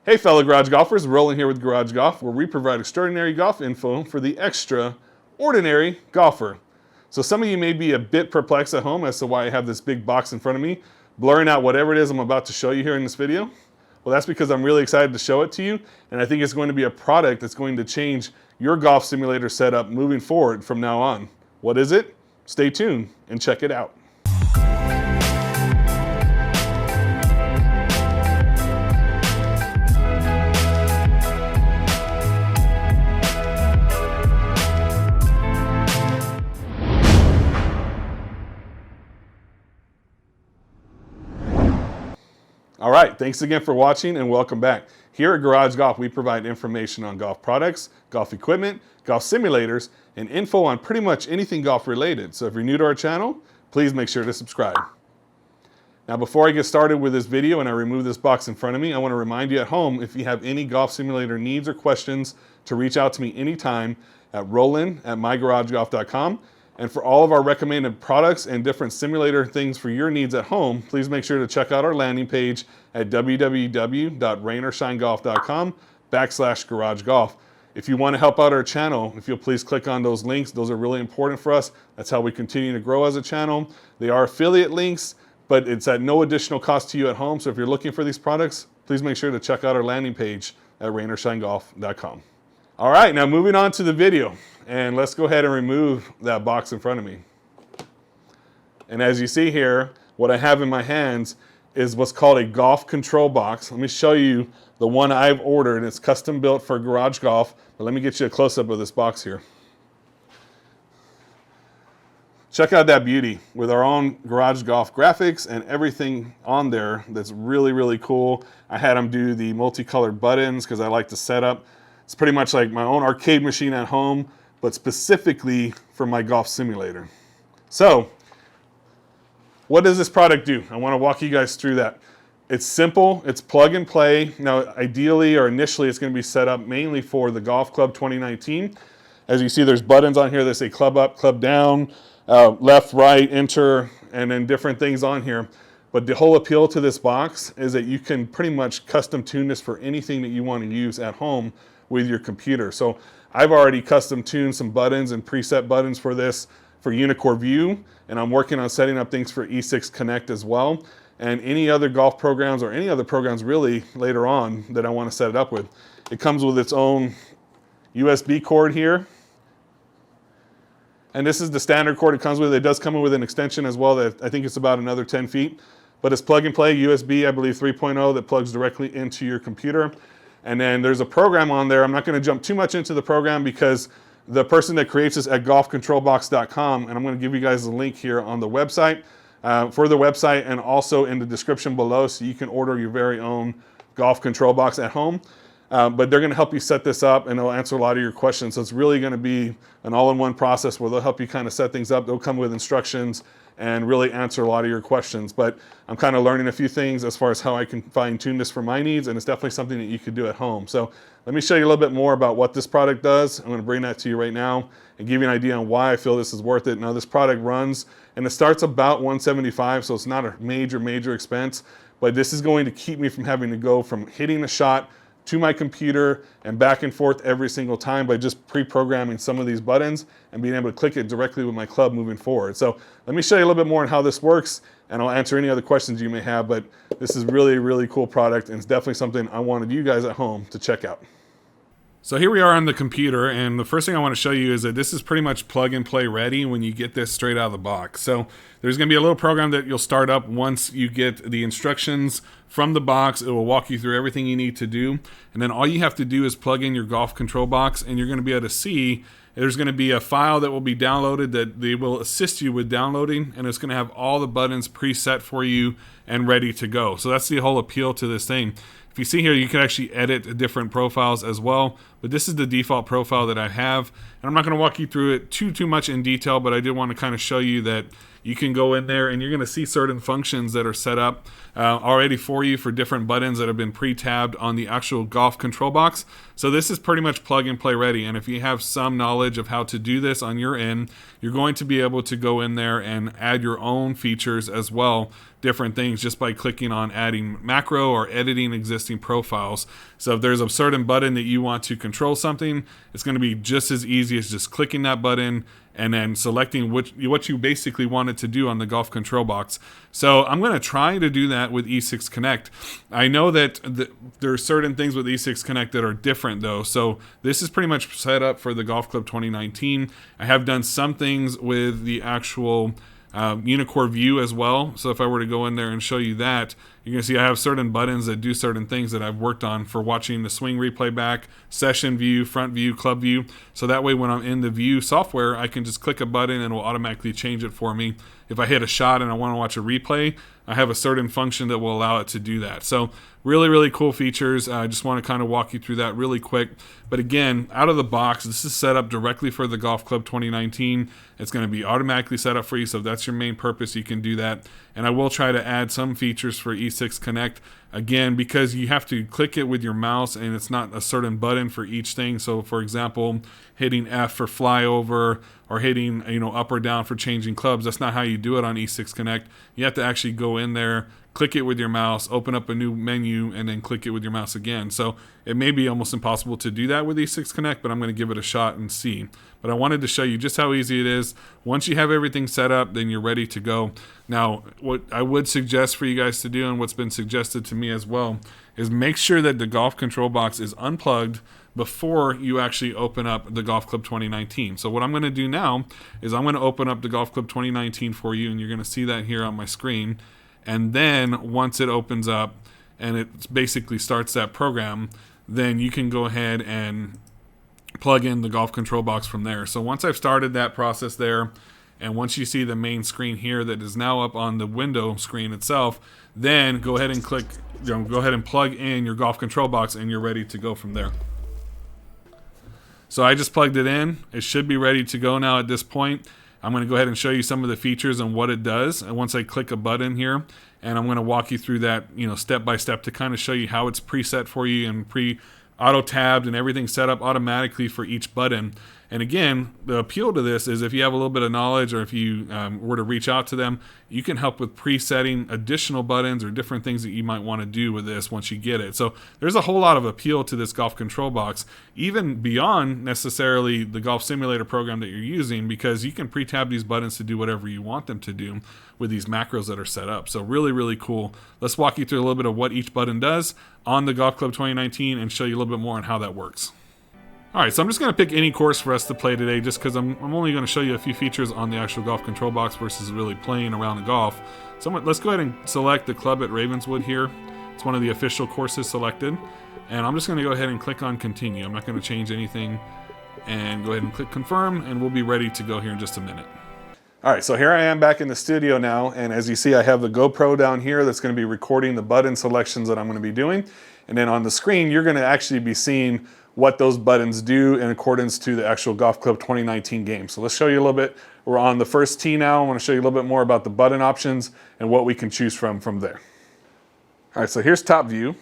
Hey fellow garage golfers, rolling here with Garage Golf, where we provide extraordinary golf info for the extraordinary golfer. So some of you may be a bit perplexed at home as to why I have this big box in front of me, blurring out whatever it is I'm about to show you here in this video. Well, that's because I'm really excited to show it to you, and I think it's going to be a product that's going to change your golf simulator setup moving forward from now on. What is it? Stay tuned and check it out. All right, thanks again for watching and welcome back. Here at Garage Golf, we provide information on golf products, golf equipment, golf simulators, and info on pretty much anything golf related. So if you're new to our channel, please make sure to subscribe. Now, before I get started with this video and I remove this box in front of me, I want to remind you at home, if you have any golf simulator needs or questions, to reach out to me anytime at rollin@mygaragegolf.com. And for all of our recommended products and different simulator things for your needs at home, please make sure to check out our landing page at www.rainorShineGolf.com/garagegolf. If you want to help out our channel, if you'll please click on those links, those are really important for us. That's how we continue to grow as a channel. They are affiliate links, but it's at no additional cost to you at home. So if you're looking for these products, please make sure to check out our landing page at rainorShineGolf.com. All right, now moving on to the video, and let's go ahead and remove that box in front of me. And as you see here, what I have in my hands is what's called a golf control box. Let me show you the one I've ordered. It's custom built for Garage Golf, but let me get you a close-up of this box here. Check out that beauty with our own Garage Golf graphics and everything on there that's really, really cool. I had them do the multicolored buttons because I like the setup. It's pretty much like my own arcade machine at home, but specifically for my golf simulator. So, what does this product do? I want to walk you guys through that. It's simple, it's plug and play. Now, ideally or initially, it's going to be set up mainly for the Golf Club 2019. As you see, there's buttons on here that say club up, club down, left, right, enter, and then different things on here. But the whole appeal to this box is that you can pretty much custom tune this for anything that you want to use at home with your computer. So I've already custom tuned some buttons and preset buttons for this for Unicore View, and I'm working on setting up things for E6 Connect as well, and any other golf programs or any other programs really later on that I want to set it up with. It comes with its own USB cord here, and this is the standard cord it comes with. It does come with an extension as well that I think it's about another 10 feet, but it's plug and play USB, I believe 3.0, that plugs directly into your computer. And then there's a program on there. I'm not going to jump too much into the program because the person that creates this at golfcontrolbox.com, and I'm going to give you guys a link here on the website, for the website, and also in the description below, so you can order your very own golf control box at home. But they're going to help you set this up, and they'll answer a lot of your questions. So it's really going to be an all-in-one process where they'll help you kind of set things up. They'll come with instructions and really answer a lot of your questions. But I'm kind of learning a few things as far as how I can fine-tune this for my needs, and it's definitely something that you could do at home. So let me show you a little bit more about what this product does. I'm going to bring that to you right now and give you an idea on why I feel this is worth it. Now, this product runs, and it starts about $175, so it's not a major expense, but this is going to keep me from having to go from hitting a shot to my computer and back and forth every single time by just pre-programming some of these buttons and being able to click it directly with my club moving forward. So let me show you a little bit more on how this works, and I'll answer any other questions you may have, but this is really cool product, and it's definitely something I wanted you guys at home to check out. So here we are on the computer, and the first thing I want to show you is that this is pretty much plug and play ready when you get this straight out of the box. So there's going to be a little program that you'll start up once you get the instructions from the box. It will walk you through everything you need to do, and then all you have to do is plug in your golf control box, and you're going to be able to see there's going to be a file that will be downloaded that they will assist you with downloading, and it's going to have all the buttons preset for you and ready to go. So that's the whole appeal to this thing. If you see here, you can actually edit different profiles as well, but this is the default profile that I have, and I'm not going to walk you through it too much in detail, but I did want to kind of show you that you can go in there and you're going to see certain functions that are set up already for you for different buttons that have been pre-tabbed on the actual golf control box. So this is pretty much plug and play ready, and if you have some knowledge of how to do this on your end, you're going to be able to go in there and add your own features as well different things just by clicking on adding macro or editing existing profiles. So if there's a certain button that you want to control something, it's going to be just as easy as just clicking that button and then selecting what you basically want it to do on the golf control box. So I'm going to try to do that with E6 Connect. I know that there are certain things with E6 Connect that are different though. So this is pretty much set up for the Golf Club 2019. I have done some things with the actual Unicore view as well. So if I were to go in there and show you that, you're going to see I have certain buttons that do certain things that I've worked on for watching the swing replay back, session view, front view, club view. So that way when I'm in the view software, I can just click a button and it will automatically change it for me. If I hit a shot and I want to watch a replay, I have a certain function that will allow it to do that. So really, really cool features. I just want to kind of walk you through that really quick. But again, out of the box, this is set up directly for the Golf Club 2019. It's going to be automatically set up for you. So if that's your main purpose, you can do that. And I will try to add some features for E6 Connect. Again, because you have to click it with your mouse and it's not a certain button for each thing. So for example, hitting F for flyover or hitting up or down for changing clubs, that's not how you do it on E6 Connect. You have to actually go in there, click it with your mouse, open up a new menu, and then click it with your mouse again. So it may be almost impossible to do that with E6 Connect, but I'm going to give it a shot and see. But I wanted to show you just how easy it is. Once you have everything set up, then you're ready to go. Now, what I would suggest for you guys to do, and what's been suggested to me as well, is make sure that the golf control box is unplugged before you actually open up the Golf Club 2019. So what I'm going to do now is I'm going to open up the Golf Club 2019 for you, and you're going to see that here on my screen. And then once it opens up and it basically starts that program, then you can go ahead and plug in the golf control box from there. So once I've started that process there, and once you see the main screen here that is now up on the window screen itself, then go ahead and click, go ahead and plug in your golf control box and you're ready to go from there. So I just plugged it in. It should be ready to go now at this point. I'm going to go ahead and show you some of the features and what it does. And once I click a button here, and I'm going to walk you through that, step by step to kind of show you how it's preset for you and auto tabbed and everything set up automatically for each button. And again, the appeal to this is if you have a little bit of knowledge or if you were to reach out to them, you can help with presetting additional buttons or different things that you might want to do with this once you get it. So there's a whole lot of appeal to this golf control box, even beyond necessarily the golf simulator program that you're using, because you can pre-tab these buttons to do whatever you want them to do with these macros that are set up. So really, really cool. Let's walk you through a little bit of what each button does on the Golf Club 2019 and show you a little bit more on how that works. All right, so I'm just going to pick any course for us to play today just because I'm only going to show you a few features on the actual golf control box versus really playing around the golf. So let's go ahead and select the club at Ravenswood here. It's one of the official courses selected. And I'm just going to go ahead and click on continue. I'm not going to change anything. And go ahead and click confirm, and we'll be ready to go here in just a minute. All right, so here I am back in the studio now. And as you see, I have the GoPro down here that's going to be recording the button selections that I'm going to be doing. And then on the screen, you're going to actually be seeing what those buttons do in accordance to the actual Golf Club 2019 game. So let's show you a little bit. We're on the first tee now. I want to show you a little bit more about the button options and what we can choose from there. All right, so here's top view.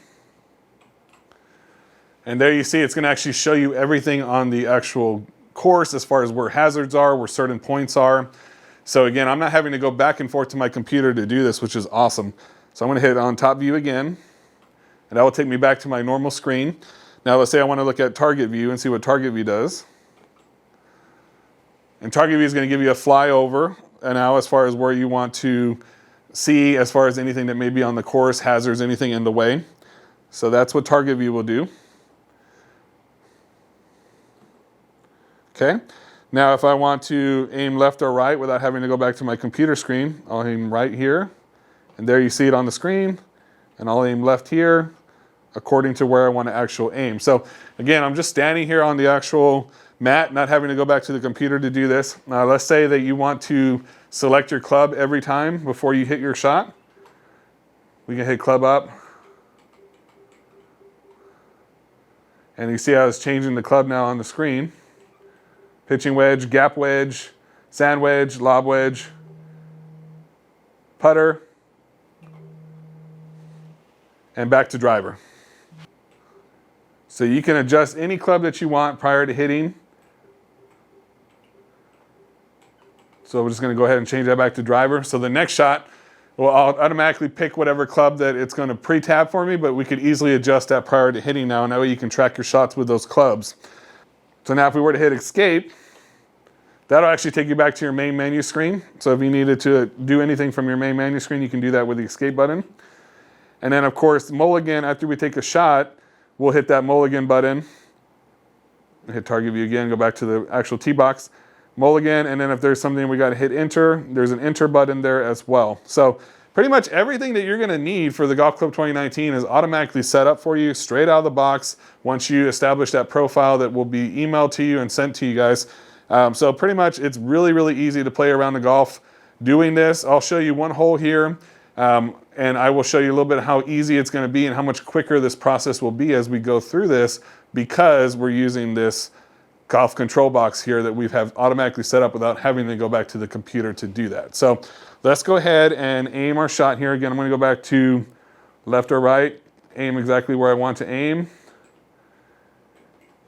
And there you see it's going to actually show you everything on the actual course as far as where hazards are, where certain points are. So again, I'm not having to go back and forth to my computer to do this, which is awesome. So I'm going to hit on top view again, and that will take me back to my normal screen. Now let's say I want to look at target view and see what target view does. And target view is going to give you a flyover now as far as where you want to see as far as anything that may be on the course, hazards, anything in the way. So that's what target view will do. Okay. Now if I want to aim left or right without having to go back to my computer screen, I'll aim right here. And there you see it on the screen. And I'll aim left here, according to where I want to actually aim. So again, I'm just standing here on the actual mat, not having to go back to the computer to do this. Now let's say that you want to select your club every time before you hit your shot. We can hit club up. And you see how it's changing the club now on the screen. Pitching wedge, gap wedge, sand wedge, lob wedge, putter, and back to driver. So you can adjust any club that you want prior to hitting. So we're just going to go ahead and change that back to driver. So the next shot, Well, I'll automatically pick whatever club that it's going to pre-tab for me, but we could easily adjust that prior to hitting now, and that way you can track your shots with those clubs. So now if we were to hit escape, that'll actually take you back to your main menu screen. So if you needed to do anything from your main menu screen, you can do that with the escape button. And then of course, mulligan, after we take a shot, we'll hit that mulligan button. Hit target view again, go back to the actual tee box. Mulligan, and then if there's something we got to hit enter, there's an enter button there as well. So pretty much everything that you're going to need for the Golf Club 2019 is automatically set up for you straight out of the box once you establish that profile that will be emailed to you and sent to you guys. So pretty much it's really, really easy to play around the golf doing this. I'll show you one hole here, and I will show you a little bit how easy it's going to be and how much quicker this process will be as we go through this, because we're using this golf control box here that we have automatically set up without having to go back to the computer to do that. So let's go ahead and aim our shot here. Again, I'm going to go back to left or right, aim exactly where I want to aim.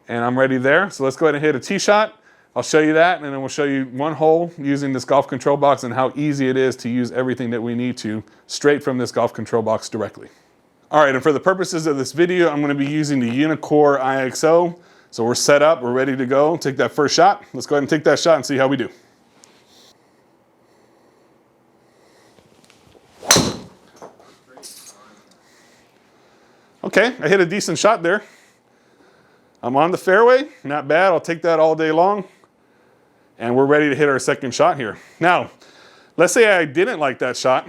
And I'm ready there. So let's go ahead and hit a tee shot. I'll show you that, and then we'll show you one hole using this golf control box and how easy it is to use everything that we need to straight from this golf control box directly. All right, and for the purposes of this video, I'm going to be using the Unicore IXO. So we're set up, we're ready to go. Take that first shot. Let's go ahead and take that shot and see how we do. Okay, I hit a decent shot there. I'm on the fairway, not bad. I'll take that all day long. And we're ready to hit our second shot here. Now, let's say I didn't like that shot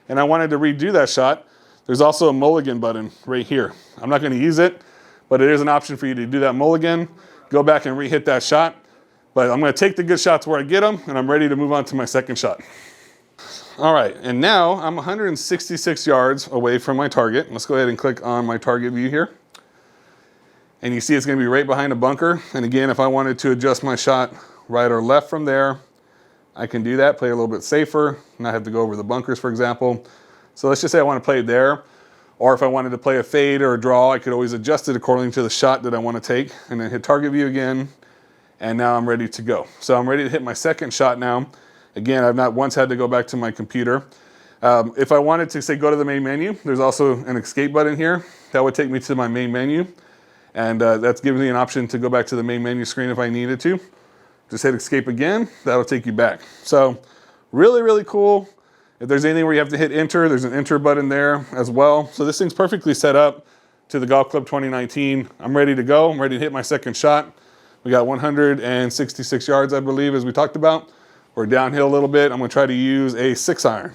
and I wanted to redo that shot. There's also a mulligan button right here. I'm not going to use it, but it is an option for you to do that mulligan, go back and re-hit that shot. But I'm going to take the good shots where I get them, and I'm ready to move on to my second shot. All right, and now I'm 166 yards away from my target. Let's go ahead and click on my target view here. And you see it's going to be right behind a bunker. And again, if I wanted to adjust my shot right or left from there, I can do that, play a little bit safer, not have to go over the bunkers, for example. So let's just say I want to play there. Or if I wanted to play a fade or a draw, I could always adjust it according to the shot that I want to take, and then hit target view again, and now I'm ready to go. So I'm ready to hit my second shot now. Again, I've not once had to go back to my computer. If I wanted to, say, go to the main menu, there's also an escape button here. That would take me to my main menu, and that's giving me an option to go back to the main menu screen if I needed to. Just hit escape again, that'll take you back. So really, really cool. If there's anything where you have to hit enter, there's an enter button there as well. So this thing's perfectly set up to the Golf Club 2019. I'm ready to go. I'm ready to hit my second shot. We got 166 yards, I believe, as we talked about. We're downhill a little bit. I'm going to try to use a 6-iron.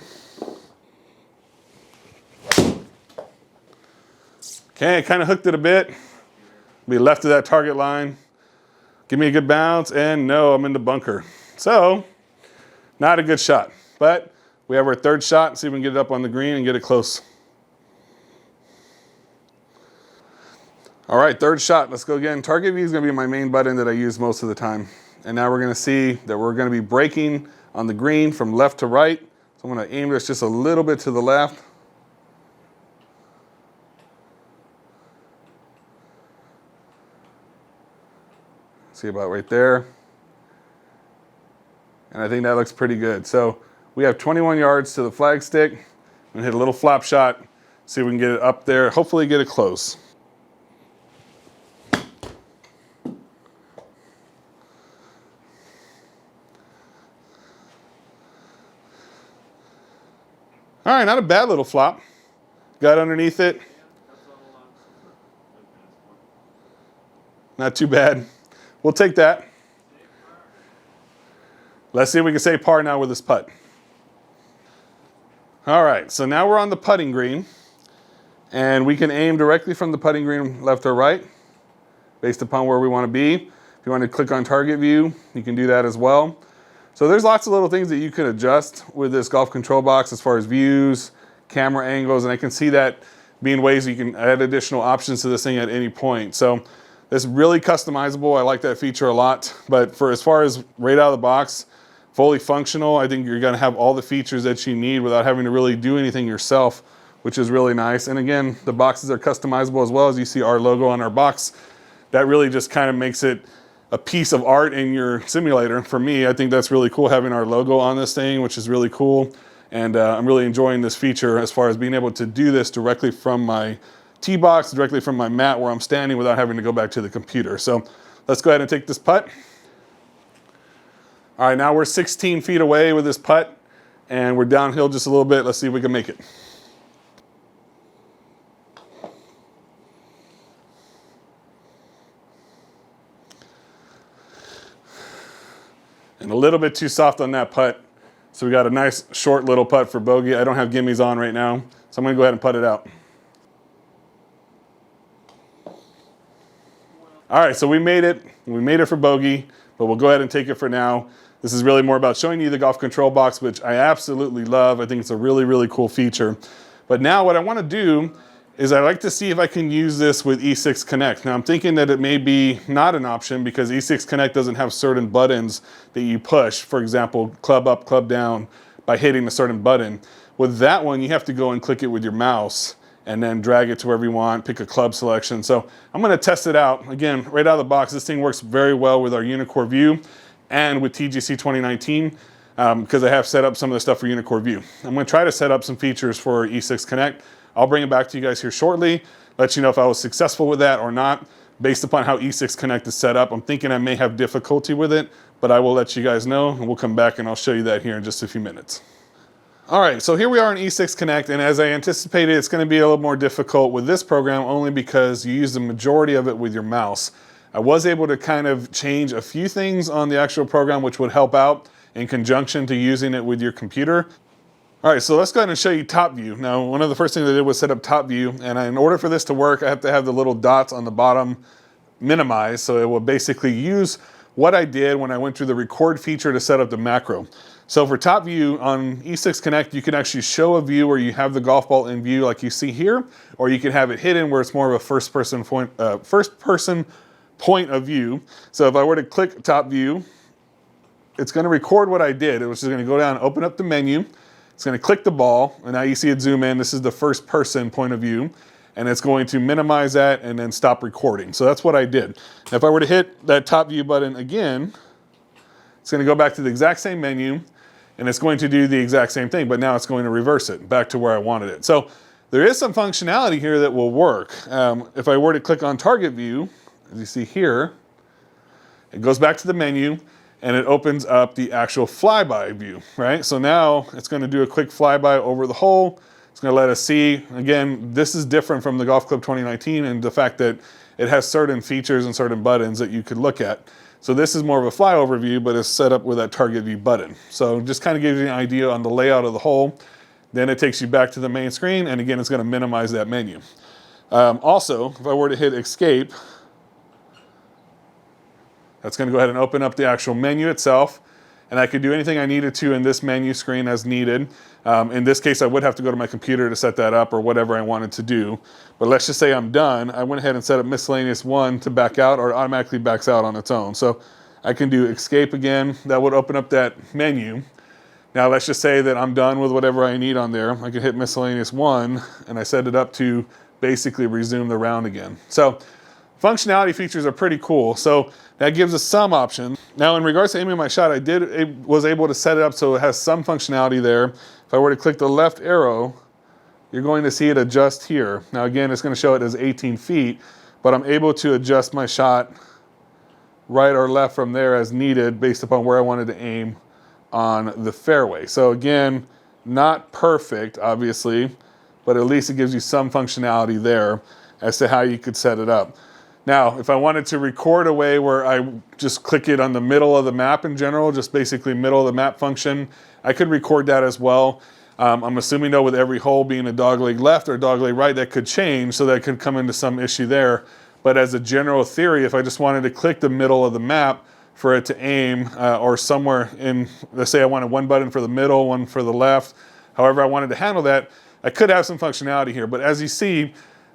Okay, I kind of hooked it a bit. Be left of that target line. Give me a good bounce, and no, I'm in the bunker. So, not a good shot, but we have our third shot. See if we can get it up on the green and get it close. All right, third shot. Let's go again. Target view is going to be my main button that I use most of the time. And now we're going to see that we're going to be breaking on the green from left to right. So I'm going to aim this just a little bit to the left. See about right there. And I think that looks pretty good. So we have 21 yards to the flag stick. I'm going to hit a little flop shot, see if we can get it up there, hopefully get it close. All right, not a bad little flop. Got underneath it. Not too bad. We'll take that. Let's see if we can say par now with this putt. All right, so now we're on the putting green, and we can aim directly from the putting green left or right based upon where we want to be. If you want to click on target view, you can do that as well. So there's lots of little things that you can adjust with this golf control box as far as views, camera angles, and I can see that being ways you can add additional options to this thing at any point. So it's really customizable. I like that feature a lot. But for as far as right out of the box, fully functional, I think you're going to have all the features that you need without having to really do anything yourself, which is really nice. And again, the boxes are customizable as well. As you see our logo on our box, that really just kind of makes it a piece of art in your simulator. For me, I think that's really cool having our logo on this thing, which is really cool. And I'm really enjoying this feature as far as being able to do this directly from my tee box, directly from my mat where I'm standing without having to go back to the computer. So let's go ahead and take this putt. All right, now we're 16 feet away with this putt, and we're downhill just a little bit. Let's see if we can make it. And a little bit too soft on that putt. So we got a nice short little putt for bogey. I don't have gimmies on right now, so I'm gonna go ahead and putt it out. All right, so we made it. We made it for bogey, but we'll go ahead and take it for now. This is really more about showing you the golf control box, which I absolutely love. I think it's a really, really cool feature. But now what I wanna do is I'd like to see if I can use this with E6 Connect. Now I'm thinking that it may be not an option because E6 Connect doesn't have certain buttons that you push. For example, club up, club down by hitting a certain button. With that one, you have to go and click it with your mouse and then drag it to wherever you want, pick a club selection. So I'm gonna test it out. Again, right out of the box, this thing works very well with our Unicore View and with TGC 2019 because I have set up some of the stuff for Unicore View. I'm gonna try to set up some features for E6 Connect. I'll bring it back to you guys here shortly, let you know if I was successful with that or not, based upon how E6 Connect is set up. I'm thinking I may have difficulty with it, but I will let you guys know, and we'll come back and I'll show you that here in just a few minutes. All right, so here we are in E6 Connect, and as I anticipated, it's gonna be a little more difficult with this program only because you use the majority of it with your mouse. I was able to kind of change a few things on the actual program which would help out in conjunction to using it with your computer. All right, so let's go ahead and show you top view. Now, one of the first things I did was set up top view, and in order for this to work, I have to have the little dots on the bottom minimized, so it will basically use what I did when I went through the record feature to set up the macro. So for top view on E6 Connect, you can actually show a view where you have the golf ball in view like you see here, or you can have it hidden where it's more of a first person point of view. So if I were to click top view, it's gonna record what I did. It was just gonna go down, open up the menu. It's gonna click the ball, and now you see it zoom in. This is the first person point of view, and it's going to minimize that and then stop recording. So that's what I did. Now, if I were to hit that top view button again, it's gonna go back to the exact same menu, and it's going to do the exact same thing, but now it's going to reverse it back to where I wanted it. So there is some functionality here that will work. If I were to click on target view, as you see here, it goes back to the menu, and it opens up the actual flyby view, right? So now it's gonna do a quick flyby over the hole. It's gonna let us see. Again, this is different from the Golf Club 2019 and the fact that it has certain features and certain buttons that you could look at. So this is more of a flyover view, but it's set up with that target view button. So just kind of gives you an idea on the layout of the hole. Then it takes you back to the main screen, and again, it's gonna minimize that menu. Also, if I were to hit escape, that's gonna go ahead and open up the actual menu itself, and I could do anything I needed to in this menu screen as needed. In this case, I would have to go to my computer to set that up or whatever I wanted to do. But let's just say I'm done. I went ahead and set up miscellaneous 1 to back out, or it automatically backs out on its own. So I can do escape again. That would open up that menu. Now let's just say that I'm done with whatever I need on there. I can hit miscellaneous 1, and I set it up to basically resume the round again. So functionality features are pretty cool. So that gives us some options. Now in regards to aiming my shot, I was able to set it up so it has some functionality there. If I were to click the left arrow, you're going to see it adjust here. Now again, it's going to show it as 18 feet, but I'm able to adjust my shot right or left from there as needed based upon where I wanted to aim on the fairway. So again, not perfect, obviously, but at least it gives you some functionality there as to how you could set it up. Now, if I wanted to record a way where I just click it on the middle of the map in general, just basically middle of the map function, I could record that as well. I'm assuming though with every hole being a dogleg left or dogleg right, that could change, so that could come into some issue there. But as a general theory, if I just wanted to click the middle of the map for it to aim, or somewhere in, let's say I wanted one button for the middle, one for the left, however I wanted to handle that, I could have some functionality here. But as you see,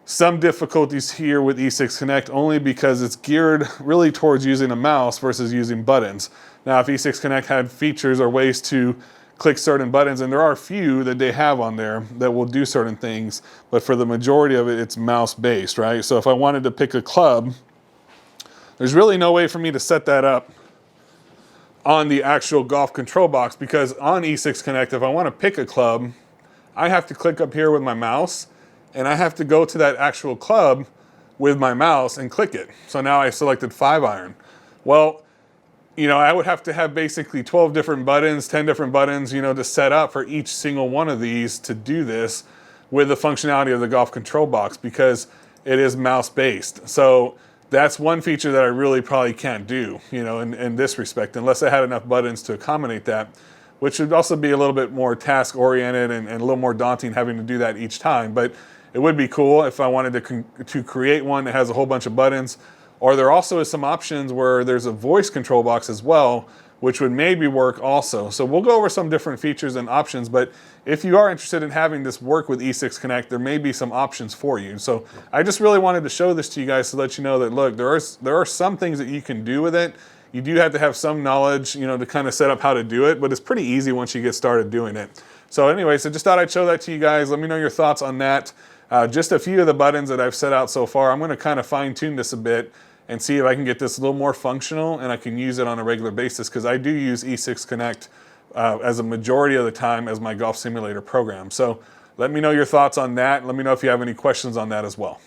some difficulties here with E6 Connect only because it's geared really towards using a mouse versus using buttons. Now, if E6 Connect had features or ways to click certain buttons, and there are a few that they have on there that will do certain things, but for the majority of it, it's mouse-based, right? So if I wanted to pick a club, there's really no way for me to set that up on the actual golf control box, because on E6 Connect, if I want to pick a club, I have to click up here with my mouse, and I have to go to that actual club with my mouse and click it. So now I selected 5-iron. Well, you know, I would have to have basically 12 different buttons, 10 different buttons, you know, to set up for each single one of these to do this with the functionality of the golf control box, because it is mouse based. So that's one feature that I really probably can't do, you know, in this respect, unless I had enough buttons to accommodate that, which would also be a little bit more task oriented and a little more daunting having to do that each time. But it would be cool if I wanted to create one that has a whole bunch of buttons. Or there also is some options where there's a voice control box as well, which would maybe work also. So we'll go over some different features and options, but if you are interested in having this work with E6 Connect, there may be some options for you. So I just really wanted to show this to you guys to let you know that, look, there are some things that you can do with it. You do have to have some knowledge, you know, to kind of set up how to do it, but it's pretty easy once you get started doing it. So anyway, so just thought I'd show that to you guys. Let me know your thoughts on that. Just a few of the buttons that I've set out so far. I'm going to kind of fine tune this a bit and see if I can get this a little more functional and I can use it on a regular basis, because I do use E6 Connect as a majority of the time as my golf simulator program. So let me know your thoughts on that. Let me know if you have any questions on that as well.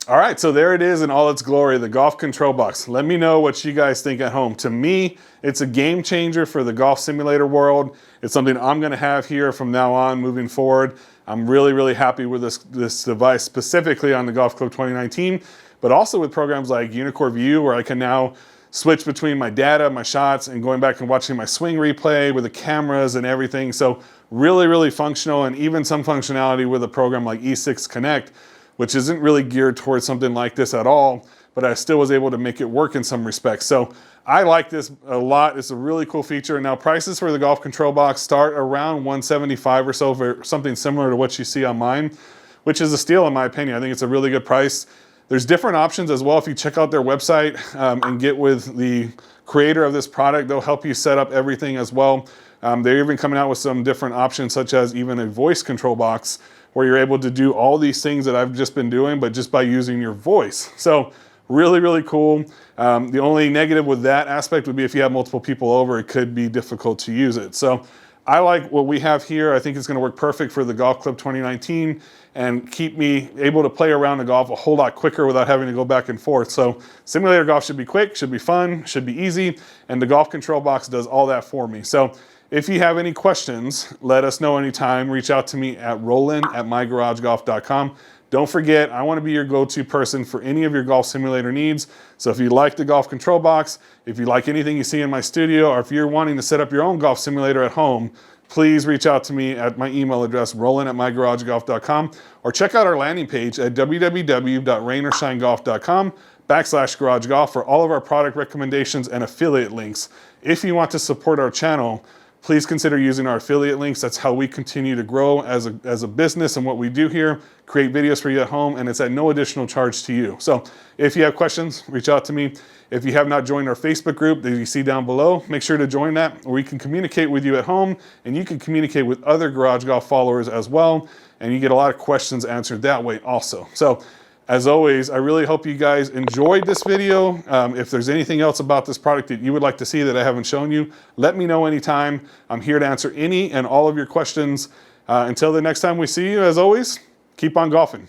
All right, so there it is in all its glory, the golf control box. Let me know what you guys think at home. To me, it's a game changer for the golf simulator world. It's something I'm gonna have here from now on moving forward. I'm really, really happy with this device, specifically on the Golf Club 2019, but also with programs like Unicore View, where I can now switch between my data, my shots, and going back and watching my swing replay with the cameras and everything. So really, really functional, and even some functionality with a program like E6 Connect, which isn't really geared towards something like this at all, but I still was able to make it work in some respects. So I like this a lot. It's a really cool feature. Now, prices for the golf control box start around $175 or so for something similar to what you see on mine, which is a steal in my opinion. I think it's a really good price. There's different options as well. If you check out their website and get with the creator of this product, they'll help you set up everything as well. They're even coming out with some different options, such as even a voice control box, where you're able to do all these things that I've just been doing, but just by using your voice. So really, really cool. The only negative with that aspect would be if you have multiple people over, it could be difficult to use it. So I like what we have here. I think it's gonna work perfect for the Golf Club 2019 and keep me able to play around the golf a whole lot quicker without having to go back and forth. So simulator golf should be quick, should be fun, should be easy, and the golf control box does all that for me. So if you have any questions, let us know anytime. Reach out to me at roland@mygaragegolf.com. Don't forget, I want to be your go-to person for any of your golf simulator needs. So if you like the golf control box, if you like anything you see in my studio, or if you're wanting to set up your own golf simulator at home, please reach out to me at my email address, roland@mygaragegolf.com, or check out our landing page at www.rainorShineGolf.com/garagegolf for all of our product recommendations and affiliate links. If you want to support our channel, please consider using our affiliate links. That's how we continue to grow as a business and what we do here, create videos for you at home, and it's at no additional charge to you. So if you have questions, reach out to me. If you have not joined our Facebook group that you see down below, make sure to join that, where we can communicate with you at home, and you can communicate with other Garage Golf followers as well, and you get a lot of questions answered that way also. So as always, I really hope you guys enjoyed this video. If there's anything else about this product that you would like to see that I haven't shown you, let me know anytime. I'm here to answer any and all of your questions. Until the next time we see you, as always, keep on golfing.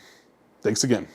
Thanks again.